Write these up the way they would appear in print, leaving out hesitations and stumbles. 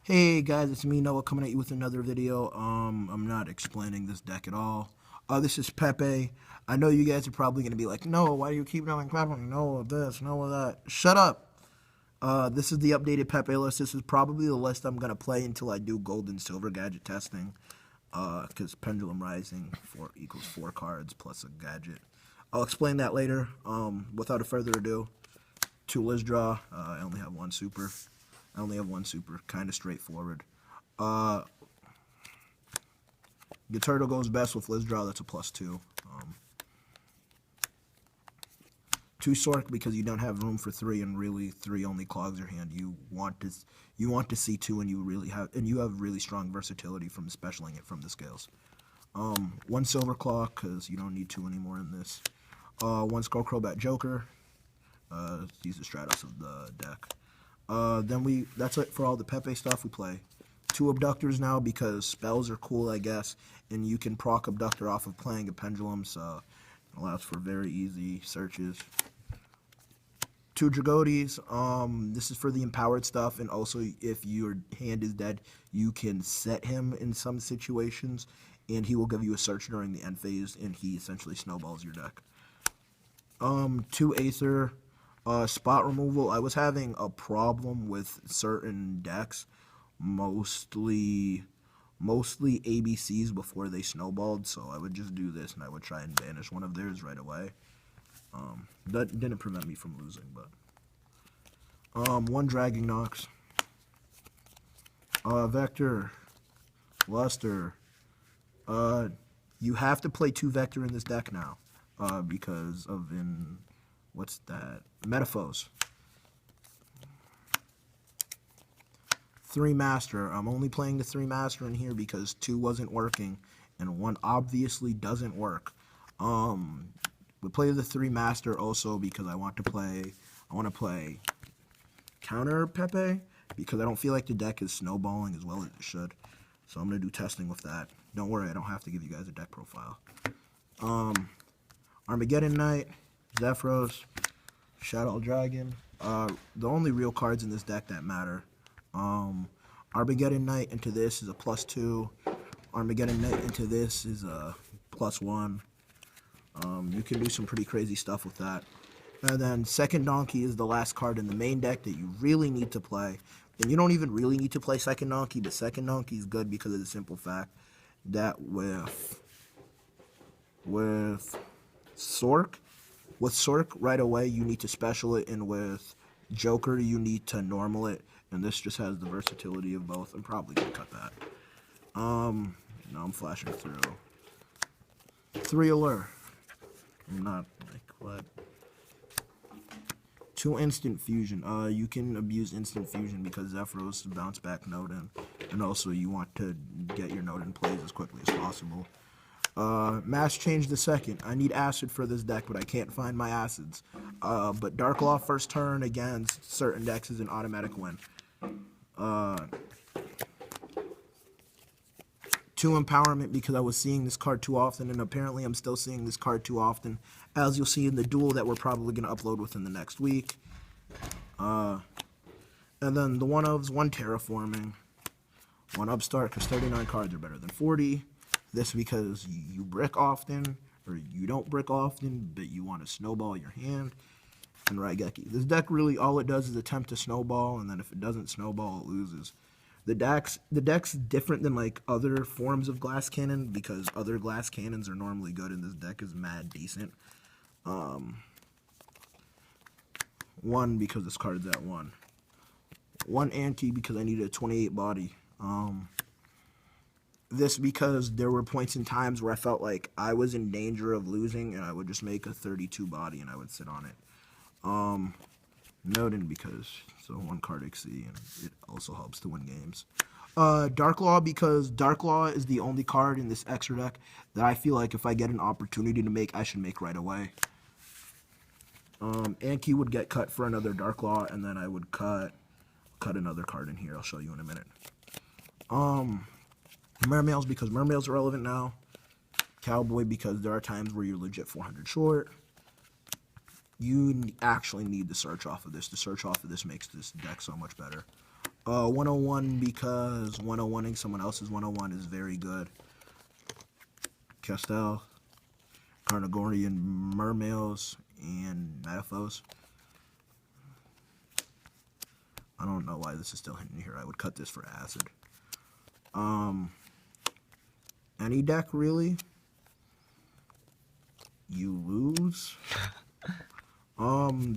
Hey guys, it's me Noah coming at you with another video. I'm not explaining this deck at all. This is Pepe. I know you guys are probably gonna be like, Noah, why do you keep knowing Pepe? Noah this, Noah that. Shut up. This is the updated Pepe list. This is probably the list I'm gonna play until I do gold and silver gadget testing. Because Pendulum Rising equals 4 cards plus a gadget. I'll explain that later. Without further ado, 2 list draw. I only have 1 super. Kind of straightforward. Your turtle goes best with list draw. That's a +2. 2 Sork because you don't have room for 3, and really 3 only clogs your hand. You want to see 2, and you have really strong versatility from specialing it from the scales. 1 Silver Claw because you don't need 2 anymore in this. 1 Skullcrobat Joker. He's the Stratos of the deck. That's it for all the Pepe stuff we play. 2 Abductors now because spells are cool, I guess, and you can proc Abductor off of playing a Pendulum, so it allows for very easy searches. 2 Dragodes, this is for the empowered stuff, and also if your hand is dead, you can set him in some situations, and he will give you a search during the end phase, and he essentially snowballs your deck. 2 Aether, spot removal. I was having a problem with certain decks, mostly ABCs before they snowballed, so I would just do this and I would try and banish one of theirs right away. That didn't prevent me from losing, but 1 Dragging Nox, Vector, Luster. You have to play 2 Vector in this deck now, because of what's that? Metaphors. 3 Master. I'm only playing the 3 Master in here because 2 wasn't working, and 1 obviously doesn't work. We play the 3 Master also because I want to play counter Pepe because I don't feel like the deck is snowballing as well as it should. So I'm gonna do testing with that. Don't worry, I don't have to give you guys a deck profile. Armageddon Knight, Zephyros, Shadow Dragon. The only real cards in this deck that matter. Armageddon Knight into this is a +2. Armageddon Knight into this is a +1. You can do some pretty crazy stuff with that. And then Second Donkey is the last card in the main deck that you really need to play. And you don't even really need to play Second Donkey, but Second Donkey is good because of the simple fact that with Sork, right away you need to special it, and with Joker you need to normal it, and this just has the versatility of both. I'm probably gonna cut that. Now I'm flashing through. 3 Allure. I'm not like what. 2 Instant Fusion. You can abuse Instant Fusion because Zephyros bounce back Nodin, and also you want to get your Nodin plays as quickly as possible. Mass Change the Second. I need acid for this deck, but I can't find my acids. But Dark Law first turn against certain decks is an automatic win. 2 Empowerment because I was seeing this card too often, and apparently I'm still seeing this card too often, as you'll see in the duel that we're probably going to upload within the next week. And then the 1-ofs, 1 Terraforming, 1 Upstart because 39 cards are better than 40. This because you brick often, or you don't brick often, but you want to snowball your hand. And Raigeki. This deck really, all it does is attempt to snowball, and then if it doesn't snowball, it loses. The deck's different than like other forms of glass cannon because other glass cannons are normally good, and this deck is mad decent. 1 because this card's at 1. 1 Anti because I needed a 28 body. This because there were points in times where I felt like I was in danger of losing, and I would just make a 32 body and I would sit on it. Nodin because so 1 card XC, and it also helps to win games. Dark Law because Dark Law is the only card in this extra deck that I feel like if I get an opportunity to make, I should make right away. Anki would get cut for another Dark Law, and then I would cut another card in here. I'll show you in a minute. Mermails because Mermails are relevant now. Cowboy because there are times where you're legit 400 short. You actually need the search off of this. The search off of this makes this deck so much better. 101 because 101ing someone else's 101 is very good. Castel, Carnagorian Mermails, and Metaphos. I don't know why this is still hidden here. I would cut this for acid. Any deck, really? You lose.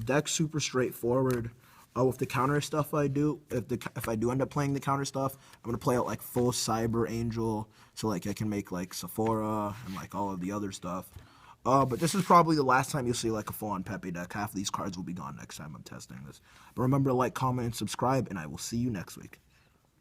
Deck super straightforward. With the counter stuff I do, if I do end up playing the counter stuff, I'm gonna play out like full Cyber Angel, so like I can make like Sephora and like all of the other stuff. But this is probably the last time you'll see like a full-on Pepe deck. Half of these cards will be gone next time I'm testing this. But remember to like, comment, and subscribe, and I will see you next week.